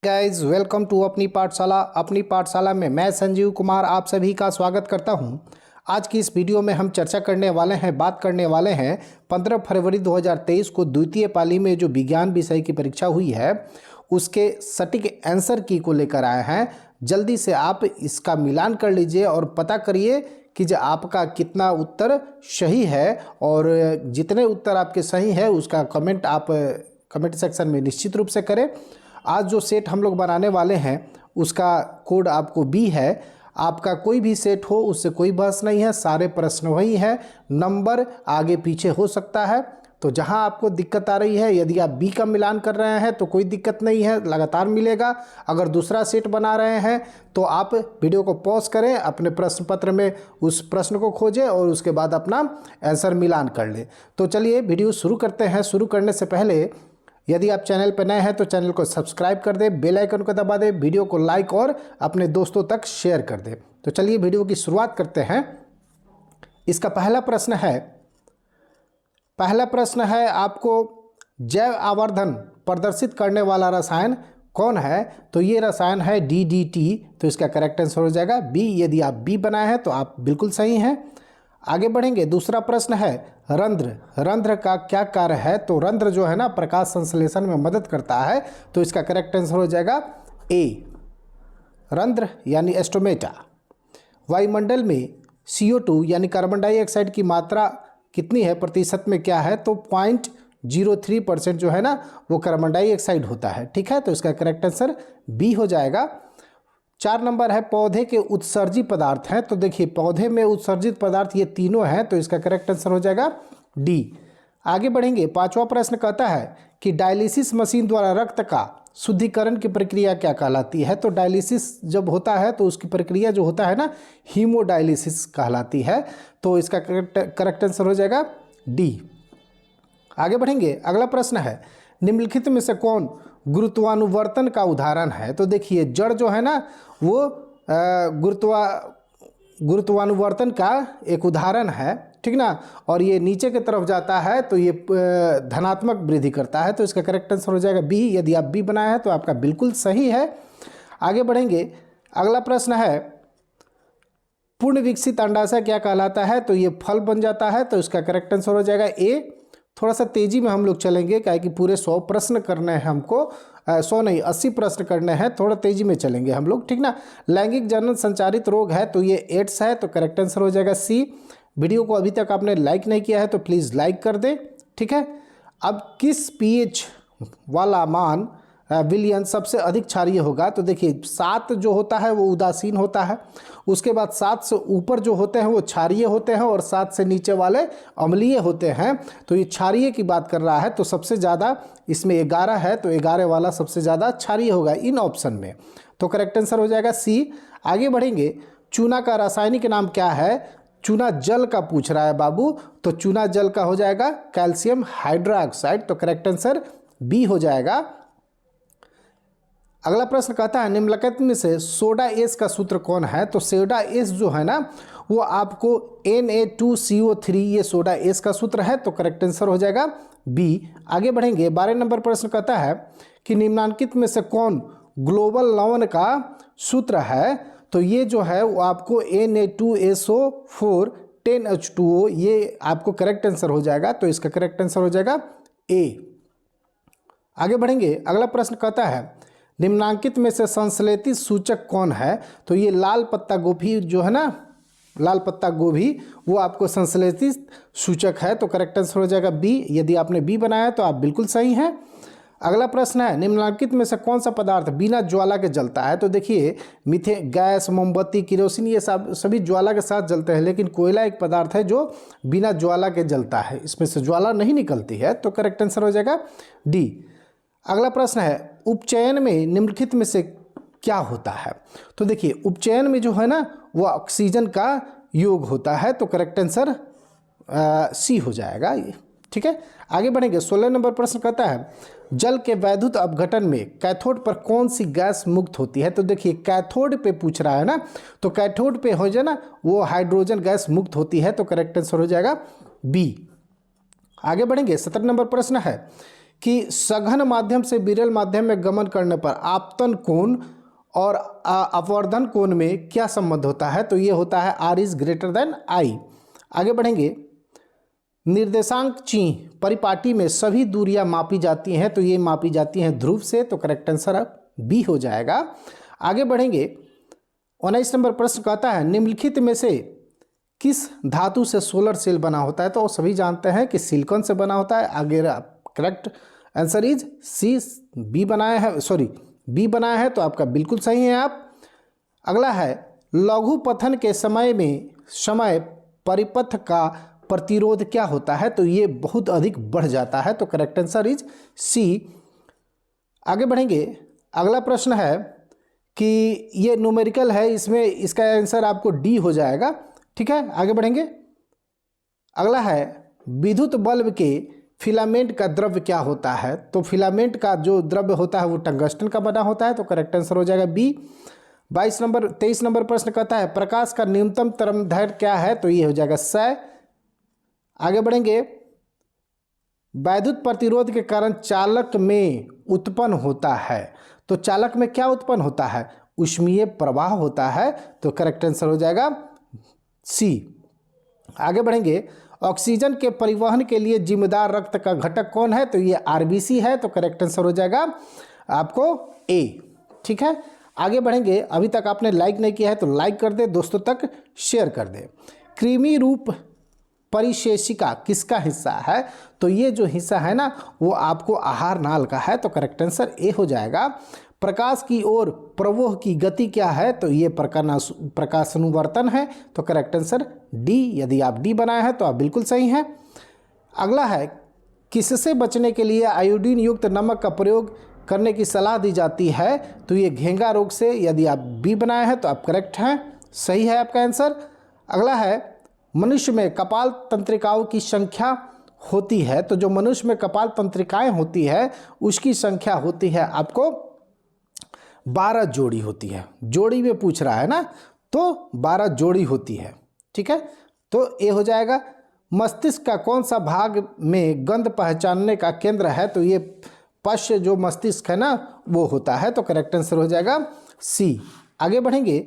Guys welcome to अपनी पाठशाला में मैं संजीव कुमार आप सभी का स्वागत करता हूं। आज की इस वीडियो में हम चर्चा करने वाले हैं, बात करने वाले हैं 15 फरवरी 2023 को द्वितीय पाली में जो विज्ञान विषय की परीक्षा हुई है उसके सटीक आंसर की को लेकर आए हैं। जल्दी से आप इसका मिलान कर लीजिए और पता करिए कि जो आपका कितना उत्तर सही है, और जितने उत्तर आपके सही है उसका कमेंट आप कमेंट सेक्शन में निश्चित रूप से करें। आज जो सेट हम लोग बनाने वाले हैं उसका कोड आपको बी है। आपका कोई भी सेट हो उससे कोई बहस नहीं है, सारे प्रश्न वही हैं, नंबर आगे पीछे हो सकता है। तो जहां आपको दिक्कत आ रही है, यदि आप बी का मिलान कर रहे हैं तो कोई दिक्कत नहीं है, लगातार मिलेगा। अगर दूसरा सेट बना रहे हैं तो आप वीडियो को पॉज करें, अपने प्रश्न पत्र में उस प्रश्न को खोजें और उसके बाद अपना आंसर मिलान कर लें। तो चलिए वीडियो शुरू करते हैं। शुरू करने से पहले यदि आप चैनल पर नए हैं तो चैनल को सब्सक्राइब कर दें, बेल आइकन को दबा दें, वीडियो को लाइक और अपने दोस्तों तक शेयर कर दें। तो चलिए वीडियो की शुरुआत करते हैं। इसका पहला प्रश्न है आपको, जैव आवर्धन प्रदर्शित करने वाला रसायन कौन है? तो ये रसायन है DDT। तो इसका करेक्ट आंसर हो जाएगा बी। यदि आप बी बनाए हैं तो आप बिल्कुल सही हैं। आगे बढ़ेंगे। दूसरा प्रश्न है रंध्र का क्या कार्य है? तो रंध्र जो है ना प्रकाश संश्लेषण में मदद करता है। तो इसका करेक्ट आंसर हो जाएगा ए, रंध्र यानी एस्टोमेटा। वायुमंडल में CO2 यानी कार्बन डाइऑक्साइड की मात्रा कितनी है, प्रतिशत में क्या है? तो 0.03% जो है ना वो कार्बन डाइऑक्साइड होता है। ठीक है, तो इसका करेक्ट आंसर बी हो जाएगा। 4 नंबर है पौधे के उत्सर्जित पदार्थ हैं। तो देखिए पौधे में उत्सर्जित पदार्थ ये तीनों हैं, तो इसका करेक्ट आंसर हो जाएगा डी। आगे बढ़ेंगे। 5वां प्रश्न कहता है कि डायलिसिस मशीन द्वारा रक्त का शुद्धिकरण की प्रक्रिया क्या कहलाती है? तो डायलिसिस जब होता है तो उसकी प्रक्रिया जो होता है ना हीमोडायलिसिस कहलाती है। तो इसका करेक्ट आंसर हो जाएगा डी। आगे बढ़ेंगे। अगला प्रश्न है निम्नलिखित में से कौन गुरुत्वानुवर्तन का उदाहरण है? तो देखिए जड़ जो है ना वो गुरुत्वानुवर्तन का एक उदाहरण है, ठीक ना। और ये नीचे की तरफ जाता है तो ये धनात्मक वृद्धि करता है। तो इसका करेक्ट आंसर हो जाएगा बी। यदि आप बी बनाए हैं तो आपका बिल्कुल सही है। आगे बढ़ेंगे। अगला प्रश्न है पूर्ण विकसित अंडाशय क्या कहलाता है? तो ये फल बन जाता है। तो इसका करेक्ट आंसर हो जाएगा ए। थोड़ा सा तेजी में हम लोग चलेंगे क्या कि पूरे 100 प्रश्न करने हैं हमको, 100 नहीं 80 प्रश्न करने हैं, थोड़ा तेजी में चलेंगे हम लोग, ठीक ना। लैंगिक जनन संचारित रोग है तो ये एड्स है। तो करेक्ट आंसर हो जाएगा सी। वीडियो को अभी तक आपने लाइक नहीं किया है तो प्लीज़ लाइक कर दें, ठीक है। अब किस pH वाला मान विलयन सबसे क्षारीय क्षारीय होगा? तो देखिए 7 जो होता है वो उदासीन होता है, उसके बाद 7 से ऊपर जो होते हैं वो क्षारीय होते हैं और 7 से नीचे वाले अम्लीय होते हैं। तो ये क्षारीय की बात कर रहा है तो सबसे ज़्यादा इसमें 11 है, तो 11 वाला सबसे ज़्यादा क्षारीय होगा इन ऑप्शन में। तो करेक्ट आंसर हो जाएगा सी। आगे बढ़ेंगे। चूना का रासायनिक नाम क्या है? चूना जल का पूछ रहा है बाबू, तो चूना जल का हो जाएगा कैल्शियम हाइड्रोक्साइड। तो करेक्ट आंसर बी हो जाएगा। अगला प्रश्न कहता है निम्नलिखित में से सोडा एस का सूत्र कौन है? तो सोडा एस जो है ना वो आपको Na2CO3 ये सोडा एस का सूत्र है। तो करेक्ट आंसर हो जाएगा बी। आगे बढ़ेंगे। 12 नंबर प्रश्न कहता है कि निम्नलिखित में से कौन ग्लोबल लवण का सूत्र है? तो ये जो है वो आपको Na2SO4 10H2O ये आपको करेक्ट आंसर हो जाएगा। तो इसका करेक्ट आंसर हो जाएगा ए। आगे बढ़ेंगे। अगला प्रश्न कहता है निम्नांकित में से संश्लेषित सूचक कौन है? तो ये लाल पत्ता गोभी जो है ना, लाल पत्ता गोभी वो आपको संश्लेषित सूचक है। तो करेक्ट आंसर हो जाएगा बी। यदि आपने बी बनाया तो आप बिल्कुल सही हैं। अगला प्रश्न है निम्नलिखित में से कौन सा पदार्थ बिना ज्वाला के जलता है? तो देखिए मीथेन गैस, मोमबत्ती, केरोसिन ये सभी ज्वाला के साथ जलते हैं, लेकिन कोयला एक पदार्थ है जो बिना ज्वाला के जलता है, इसमें से ज्वाला नहीं निकलती है। तो करेक्ट आंसर हो जाएगा डी। अगला प्रश्न है उपचयन में निम्नलिखित में से क्या होता है? तो देखिए उपचयन में जो है ना वो ऑक्सीजन का योग होता है। तो करेक्ट आंसर सी हो जाएगा ये, ठीक है। आगे बढ़ेंगे। 16 नंबर प्रश्न कहता है जल के वैद्युत अपघटन में कैथोड पर कौन सी गैस मुक्त होती है? तो देखिए कैथोड पे पूछ रहा है ना, तो कैथोड पे हो जाए ना वो हाइड्रोजन गैस मुक्त होती है। तो करेक्ट आंसर हो जाएगा बी। आगे बढ़ेंगे। 17 नंबर प्रश्न है कि सघन माध्यम से विरल माध्यम में गमन करने पर आपतन कोण और अपवर्धन कोण में क्या संबंध होता है, तो ये होता है R is greater than I। आगे बढ़ेंगे, निर्देशांक चिन्ह परिपाटी में सभी दूरियां मापी जाती हैं, तो ये मापी जाती हैं ध्रुव से, तो करेक्ट आंसर अब बी हो जाएगा। आगे बढ़ेंगे, 19 नंबर प्रश्न कहता है निम्नलिखित में से किस धातु से सोलर सेल बना होता है, तो सभी जानते हैं कि सिलिकॉन से बना होता है। आगे correct answer is C, B बनाया है, सॉरी बी बनाया है, तो आपका बिल्कुल सही है आप। अगला है लघु पथन के समय परिपथ का प्रतिरोध क्या होता है, तो ये बहुत अधिक बढ़ जाता है, तो करेक्ट आंसर इज सी। आगे बढ़ेंगे, अगला प्रश्न है कि ये न्यूमेरिकल है, इसमें इसका आंसर आपको डी हो जाएगा। ठीक है, आगे बढ़ेंगे। अगला है विद्युत बल्ब के फिलामेंट का द्रव्य क्या होता है, तो फिलामेंट का जो द्रव्य होता है वो टंगस्टन का बना होता है, तो करेक्ट आंसर हो जाएगा बी। 23 नंबर प्रश्न कहता है प्रकाश का न्यूनतम तरंगदैर्घ्य क्या है, तो ये हो जाएगा 100। आगे बढ़ेंगे, वैद्युत प्रतिरोध के कारण चालक में उत्पन्न होता है, तो चालक में क्या उत्पन्न होता है, ऊष्मीय प्रवाह होता है, तो करेक्ट आंसर हो जाएगा सी। आगे बढ़ेंगे, ऑक्सीजन के परिवहन के लिए जिम्मेदार रक्त का घटक कौन है, तो ये आरबीसी है, तो करेक्ट आंसर हो जाएगा आपको ए। ठीक है, आगे बढ़ेंगे। अभी तक आपने लाइक नहीं किया है तो लाइक कर दे, दोस्तों तक शेयर कर दे। कृमि रूप परिशेषिका किसका हिस्सा है, तो ये जो हिस्सा है ना वो आपको आहार नाल का है, तो करेक्ट आंसर ए हो जाएगा। प्रकाश की ओर प्रवाह की गति क्या है, तो ये प्रकाशानुवर्तन है, तो करेक्ट आंसर डी। यदि आप डी बनाए हैं तो आप बिल्कुल सही हैं। अगला है किससे बचने के लिए आयोडीन युक्त नमक का प्रयोग करने की सलाह दी जाती है, तो ये घेंगा रोग से। यदि आप बी बनाए हैं तो आप करेक्ट हैं, सही है आपका आंसर। अगला है मनुष्य में कपाल तंत्रिकाओं की संख्या होती है, तो जो मनुष्य में कपाल तंत्रिकाएं होती है उसकी संख्या होती है आपको 12 जोड़ी होती है। जोड़ी में पूछ रहा है ना, तो 12 जोड़ी होती है। ठीक है, तो ये हो जाएगा। मस्तिष्क का कौन सा भाग में गंध पहचानने का केंद्र है, तो ये पश्च जो मस्तिष्क है ना वो होता है, तो करेक्ट आंसर हो जाएगा सी। आगे बढ़ेंगे,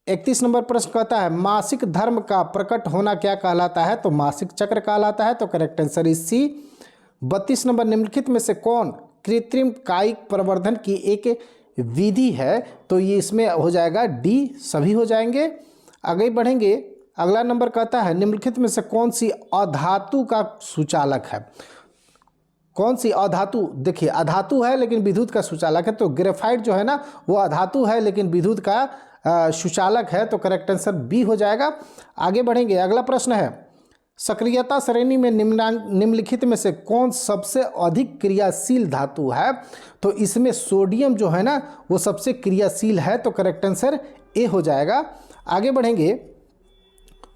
31 नंबर प्रश्न कहता है मासिक धर्म का प्रकट होना क्या कहलाता है, तो मासिक चक्र कहलाता है, तो correct answer is C. 32 number निम्नलिखित में से कौन कृत्रिम कायिक प्रवर्धन की एक विधि है, तो ये इसमें हो जाएगा डी, सभी हो जाएंगे। आगे बढ़ेंगे, अगला नंबर कहता है निम्नलिखित में से कौन सी अधातु का सुचालक है। कौन सी अधातु, देखिए अधातु है लेकिन विद्युत का सुचालक है, तो ग्रेफाइट जो है ना वो अधातु है लेकिन विद्युत का सुचालक है, तो करेक्ट आंसर बी हो जाएगा। आगे बढ़ेंगे, अगला प्रश्न है सक्रियता श्रेणी में निम्नलिखित में से कौन सबसे अधिक क्रियाशील धातु है, तो इसमें सोडियम जो है ना वो सबसे क्रियाशील है, तो करेक्ट आंसर ए हो जाएगा। आगे बढ़ेंगे,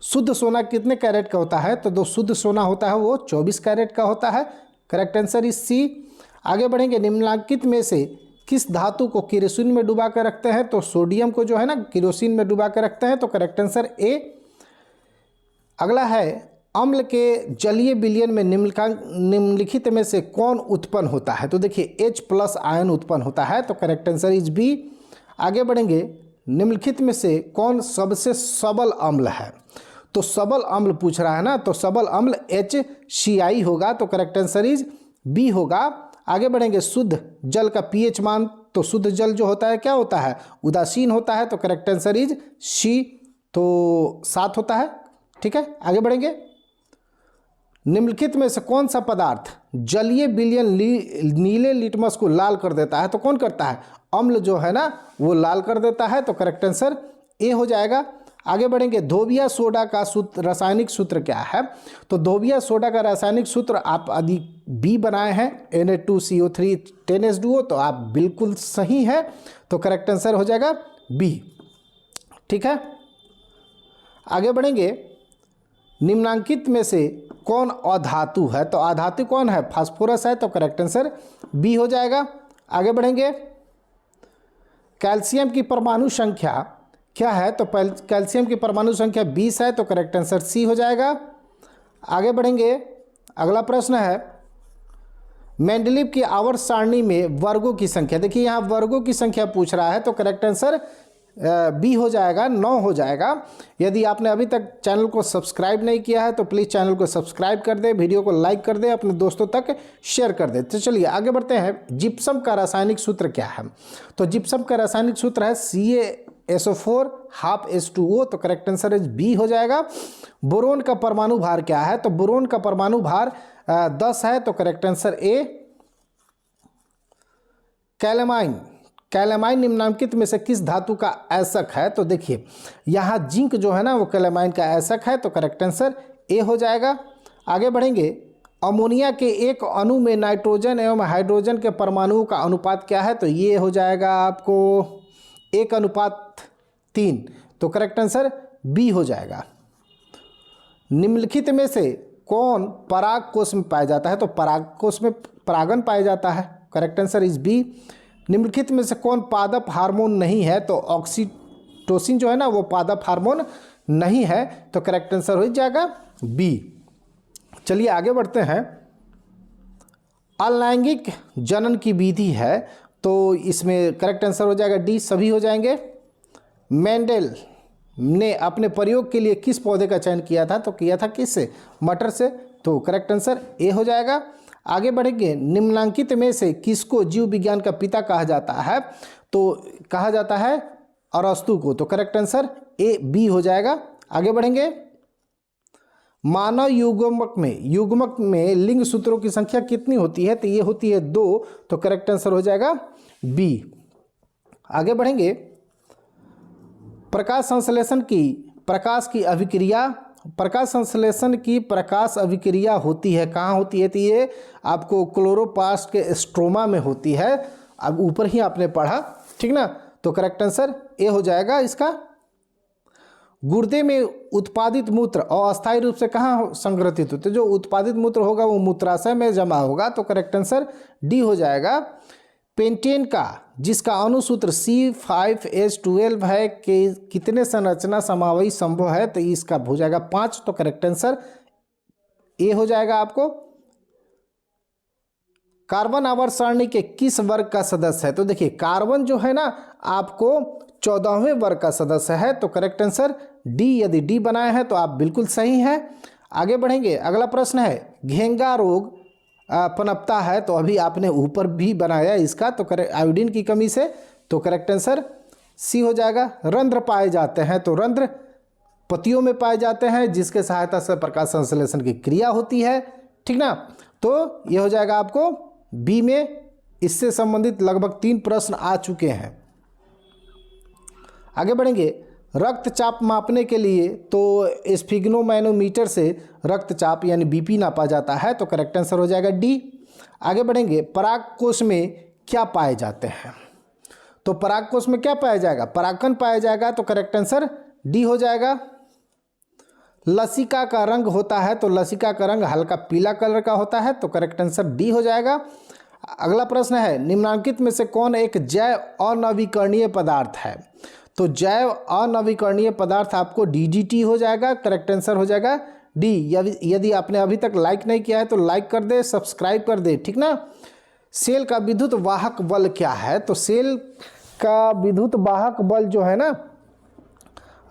शुद्ध सोना कितने कैरेट का होता है, तो जो शुद्ध सोना होता है वो 24 कैरेट का होता है, करेक्ट आंसर इज सी। आगे बढ़ेंगे, निम्नलिखित में से किस धातु को केरोसिन में डुबा कर रखते हैं, तो सोडियम को जो है ना केरोसिन में डुबा कर रखते हैं, तो करेक्ट आंसर ए। अगला है अम्ल के जलीय विलयन में निम्नलिखित में से कौन उत्पन्न होता है, तो देखिए H+ आयन उत्पन्न होता है, तो करेक्ट आंसर इज बी। आगे बढ़ेंगे, निम्नलिखित में से कौन सबसे सबल अम्ल है, तो सबल अम्ल पूछ रहा है ना, तो सबल अम्ल HCl होगा, तो करेक्ट आंसर इज बी होगा। आगे बढ़ेंगे, शुद्ध जल का pH मान, तो शुद्ध जल जो होता है क्या होता है, उदासीन होता है, तो करेक्ट आंसर इज सी, तो 7 होता है। ठीक है, आगे बढ़ेंगे, निम्नलिखित में से कौन सा पदार्थ जलीय विलयन नीले लिटमस को लाल कर देता है, तो कौन करता है, अम्ल जो है ना वो लाल कर देता है, तो करेक्ट आंसर ए हो जाएगा। आगे बढ़ेंगे, धोबिया सोडा का सूत्र रासायनिक सूत्र क्या है, तो धोबिया सोडा का रासायनिक सूत्र आप यदि बी बनाए हैं Na2CO3 10H2O, तो आप बिल्कुल सही है, तो करेक्ट आंसर हो जाएगा बी। ठीक है, आगे बढ़ेंगे, निम्नांकित में से कौन अधातु है, तो अधातु कौन है, फास्फोरस है, तो करेक्ट आंसर बी हो जाएगा। आगे बढ़ेंगे, कैल्शियम की परमाणु संख्या क्या है, तो कैल्शियम की परमाणु संख्या 20 है, तो करेक्ट आंसर सी हो जाएगा। आगे बढ़ेंगे, अगला प्रश्न है मेंडलीव की आवर्त सारणी में वर्गों की संख्या, देखिए यहाँ वर्गों की संख्या पूछ रहा है तो करेक्ट आंसर बी हो जाएगा, 9 हो जाएगा। यदि आपने अभी तक चैनल को सब्सक्राइब नहीं किया है तो प्लीज़ चैनल को सब्सक्राइब कर दे, वीडियो को लाइक कर दे, अपने दोस्तों तक शेयर कर दे। तो चलिए आगे बढ़ते हैं। जिप्सम का रासायनिक सूत्र क्या है? तो जिप्सम का रासायनिक सूत्र है CaSO4 हाफ H2O, तो करेक्ट आंसर इज बी हो जाएगा। बोरोन का परमाणु भार क्या है? तो बोरोन का परमाणु भार 10 है, तो correct answer A. Calamine, calamine निम्नलिखित में से किस धातु का ऐसक है? तो देखिए यहाँ जिंक जो है ना वो कैलेमाइन का ऐसक है, तो करेक्ट आंसर ए हो जाएगा। आगे बढ़ेंगे। अमोनिया के एक अणु में नाइट्रोजन एवं हाइड्रोजन के परमाणुओं का अनुपात क्या है? तो ये हो जाएगा आपको 1:3, तो करेक्ट आंसर बी हो जाएगा। निम्नलिखित में से कौन पराग कोश में पाया जाता है? तो पराग कोश में परागन पाया जाता है, करेक्ट आंसर इज बी। निम्नलिखित में से कौन पादप हार्मोन नहीं है? तो ऑक्सीटोसिन जो है ना वो पादप हार्मोन नहीं है, तो करेक्ट आंसर हो जाएगा बी। चलिए आगे बढ़ते हैं। अलैंगिक जनन की विधि है, तो इसमें करेक्ट आंसर हो जाएगा डी, सभी हो जाएंगे। मेंडेल ने अपने प्रयोग के लिए किस पौधे का चयन किया था? तो किया था किससे? मटर से, तो करेक्ट आंसर ए हो जाएगा। आगे बढ़ेंगे। निम्नांकित में से किसको जीव विज्ञान का पिता कहा जाता है? तो कहा जाता है अरस्तु को, तो करेक्ट आंसर ए बी हो जाएगा। आगे बढ़ेंगे। मानव युग्मक में लिंग सूत्रों की संख्या कितनी होती है? तो ये होती है 2, तो करेक्ट आंसर हो जाएगा बी। आगे बढ़ेंगे। प्रकाश संश्लेषण की प्रकाश की अभिक्रिया, प्रकाश संश्लेषण की प्रकाश अभिक्रिया होती है कहाँ होती है? तो ये आपको क्लोरोप्लास्ट के स्ट्रोमा में होती है, अब ऊपर ही आपने पढ़ा, ठीक ना, तो करेक्ट आंसर ए हो जाएगा इसका। गुर्दे में उत्पादित मूत्र अस्थायी रूप से कहाँ संग्रहित होते? जो उत्पादित मूत्र होगा वो मूत्राशय में जमा होगा, तो करेक्ट आंसर डी हो जाएगा। पेंटेन का जिसका अणुसूत्र C5H12 है कि कितने संरचना समावयी संभव है? तो इसका हो जाएगा 5, तो करेक्ट आंसर ए हो जाएगा आपको। कार्बन आवर्त सारणी के किस वर्ग का सदस्य है? तो देखिए कार्बन जो है ना आपको 14वें वर्ग का सदस्य है, तो करेक्ट आंसर डी। यदि डी बनाए हैं तो आप बिल्कुल सही हैं। आगे बढ़ेंगे। अगला प्रश्न है घेंगा रोग पनपता है, तो अभी आपने ऊपर भी बनाया इसका, तो करेक्ट आयोडीन की कमी से, तो करेक्ट आंसर सी हो जाएगा। रंध्र पाए जाते हैं, तो रंध्र पत्तियों में पाए जाते हैं जिसके सहायता से प्रकाश संश्लेषण की क्रिया होती है, ठीक ना, तो ये हो जाएगा आपको बी में। इससे संबंधित लगभग 3 प्रश्न आ चुके हैं। आगे बढ़ेंगे। रक्तचाप मापने के लिए तो स्फिग्नोमैनोमीटर से रक्तचाप यानी बीपी नापा जाता है, तो करेक्ट आंसर हो जाएगा डी। आगे बढ़ेंगे। पराग कोश में क्या पाए जाते हैं? तो पराग कोश में क्या पाया जाएगा? परागकण पाया जाएगा, तो करेक्ट आंसर डी हो जाएगा। लसिका का रंग होता है, तो लसिका का रंग हल्का पीला कलर का होता है, तो करेक्ट आंसर डी हो जाएगा। अगला प्रश्न है निम्नलिखित में से कौन एक जैव अनवीकरणीय पदार्थ है? तो जैव अनवीकरणीय पदार्थ आपको DDT हो जाएगा, करेक्ट आंसर हो जाएगा डी। यदि आपने अभी तक लाइक नहीं किया है तो लाइक कर दे, सब्सक्राइब कर दे, ठीक ना। सेल का विद्युत वाहक बल क्या है? तो सेल का विद्युत वाहक बल जो है ना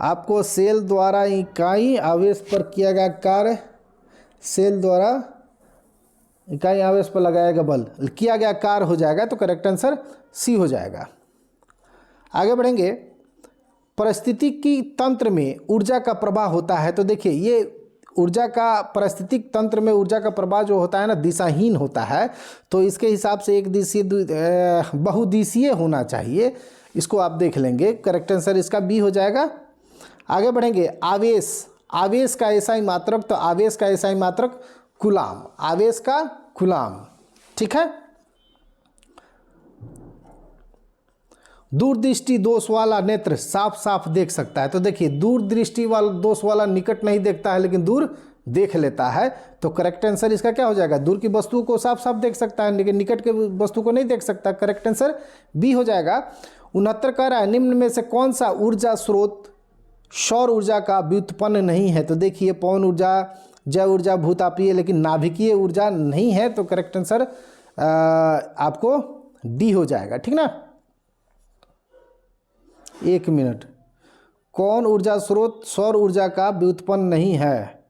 आपको सेल द्वारा इकाई आवेश पर किया गया कार्य, सेल द्वारा इकाई आवेश पर लगाया गया बल किया गया कार्य हो जाएगा, तो करेक्ट आंसर सी हो जाएगा। आगे बढ़ेंगे। परिस्थितिकी तंत्र में ऊर्जा का प्रवाह होता है, तो देखिए ये ऊर्जा का पारिस्थितिक तंत्र में ऊर्जा का प्रवाह जो होता है ना दिशाहीन होता है, तो इसके हिसाब से एक दिशीय बहुदिशीय होना चाहिए, इसको आप देख लेंगे, करेक्ट आंसर इसका बी हो जाएगा। आगे बढ़ेंगे। आवेश, आवेश का एसआई मात्रक, तो आवेश का एसआई मात्रक कूलाम, आवेश का कूलाम, ठीक है। दूरदृष्टि दोष वाला नेत्र साफ साफ देख सकता है, तो देखिए दूरदृष्टि वाला दोष वाला निकट नहीं देखता है लेकिन दूर देख लेता है, तो करेक्ट आंसर इसका क्या हो जाएगा? दूर की वस्तु को साफ साफ देख सकता है लेकिन निकट के वस्तु को नहीं देख सकता, करेक्ट आंसर बी हो जाएगा। 69 कह रहा है निम्न में से कौन सा ऊर्जा स्रोत सौर ऊर्जा का व्युत्पन्न नहीं है? तो देखिए पवन ऊर्जा, जैव ऊर्जा, भूतापीय, लेकिन नाभिकीय ऊर्जा नहीं है, तो करेक्ट आंसर आपको डी हो जाएगा, ठीक ना। 1 मिनट। कौन ऊर्जा स्रोत सौर ऊर्जा का व्युत्पन्न नहीं है?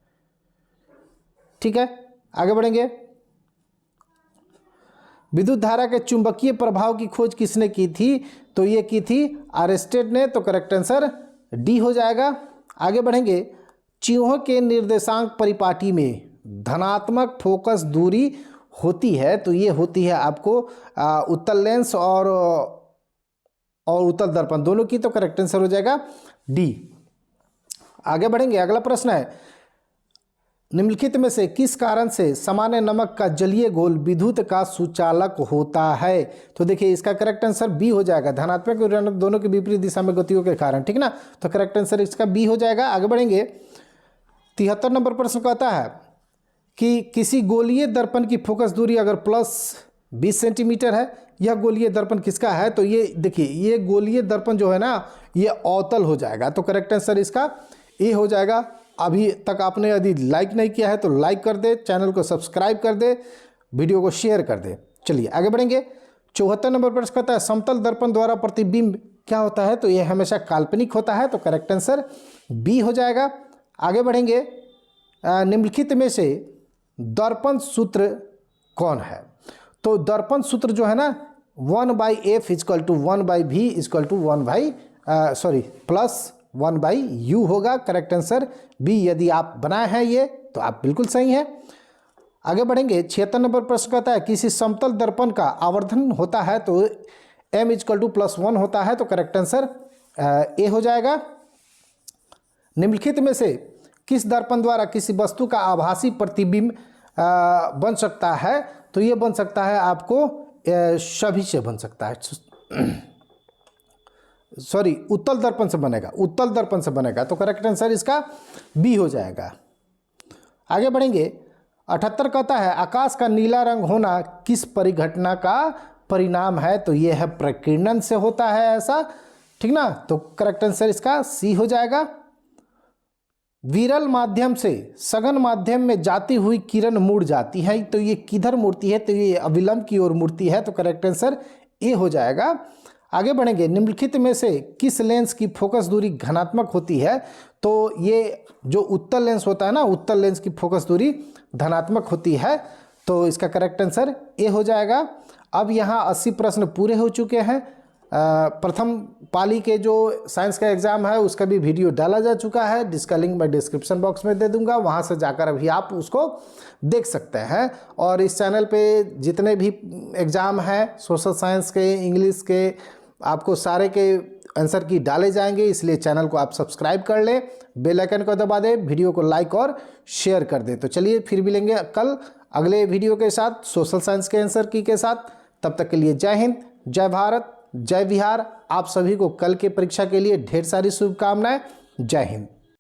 ठीक है, आगे बढ़ेंगे। विद्युत धारा के चुंबकीय प्रभाव की खोज किसने की थी? तो ये की थी आर्स्टेड ने, तो करेक्ट आंसर डी हो जाएगा। आगे बढ़ेंगे। चूहों के निर्देशांक परिपाटी में धनात्मक फोकस दूरी होती है, तो ये होती है आपको उत्तल लेंस और उत्तल दर्पण दोनों की, तो करेक्ट आंसर हो जाएगा डी। आगे बढ़ेंगे। अगला प्रश्न है, निम्नलिखित में से किस कारण से सामान्य नमक का जलीय घोल विद्युत का सुचालक होता है? तो देखिए इसका करेक्ट आंसर बी हो जाएगा, धनात्मक और ऋणात्मक दोनों की विपरीत दिशा में गतियों के कारण, ठीक ना। तो करेक्ट आंसर इसका बी हो जाएगा। आगे बढ़ेंगे। 73 नंबर प्रश्न कहता है कि किसी गोलीय दर्पण की फोकस दूरी अगर +20 सेंटीमीटर है, यह गोलीय दर्पण किसका है? तो ये देखिए, ये गोलीय दर्पण जो है ना, ये अवतल हो जाएगा, तो करेक्ट आंसर इसका ए हो जाएगा। अभी तक आपने यदि लाइक नहीं किया है तो लाइक कर दे, चैनल को सब्सक्राइब कर दे, वीडियो को शेयर कर दे। चलिए आगे बढ़ेंगे। 74 नंबर प्रश्न कहता है समतल दर्पण द्वारा प्रतिबिंब क्या होता है? तो यह हमेशा काल्पनिक होता है, तो करेक्ट आंसर बी हो जाएगा। आगे बढ़ेंगे। निम्नलिखित में से दर्पण सूत्र कौन है? तो दर्पण सूत्र जो है ना, 1/f = 1/v = +1/u होगा। Correct answer B. यदि आप बनाए हैं ये तो आप बिल्कुल सही हैं। आगे बढ़ेंगे। 76 नंबर प्रश्न कहता है किसी समतल दर्पण का आवर्धन होता है, तो m = +1 होता है, तो करेक्ट आंसर ए हो जाएगा। निम्नलिखित में से किस दर्पण द्वारा किसी वस्तु का आभासी प्रतिबिंब बन सकता है? तो ये बन सकता है आपको सभी से बन सकता है, सॉरी उत्तल दर्पण से बनेगा, उत्तल दर्पण से बनेगा, तो करेक्ट आंसर इसका बी हो जाएगा। आगे बढ़ेंगे। 78 कहता है आकाश का नीला रंग होना किस परिघटना का परिणाम है? तो ये है प्रकीर्णन से होता है ऐसा, ठीक ना। तो करेक्ट आंसर इसका सी हो जाएगा। विरल माध्यम से सघन माध्यम में जाती हुई किरण मुड़ जाती है, तो ये किधर मुड़ती है? तो ये अविलंब की ओर मुड़ती है, तो करेक्ट आंसर ए हो जाएगा। आगे बढ़ेंगे। निम्नलिखित में से किस लेंस की फोकस दूरी धनात्मक होती है? तो ये जो उत्तल लेंस होता है ना, उत्तल लेंस की फोकस दूरी धनात्मक होती है, तो इसका करेक्ट आंसर ए हो जाएगा। अब यहाँ 80 प्रश्न पूरे हो चुके हैं। प्रथम पाली के जो साइंस का एग्ज़ाम है उसका भी वीडियो डाला जा चुका है, जिसका लिंक मैं डिस्क्रिप्शन बॉक्स में दे दूंगा, वहाँ से जाकर अभी आप उसको देख सकते हैं। और इस चैनल पे जितने भी एग्ज़ाम हैं सोशल साइंस के, इंग्लिश के, आपको सारे के आंसर की डाले जाएंगे, इसलिए चैनल को आप सब्सक्राइब कर लें, बेल आइकन को दबा दें, वीडियो को लाइक और शेयर कर दें। तो चलिए फिर मिलेंगे कल अगले वीडियो के साथ सोशल साइंस के आंसर की के साथ। तब तक के लिए जय हिंद, जय भारत, जय बिहार। आप सभी को कल के परीक्षा के लिए ढेर सारी शुभकामनाएं। जय हिंद।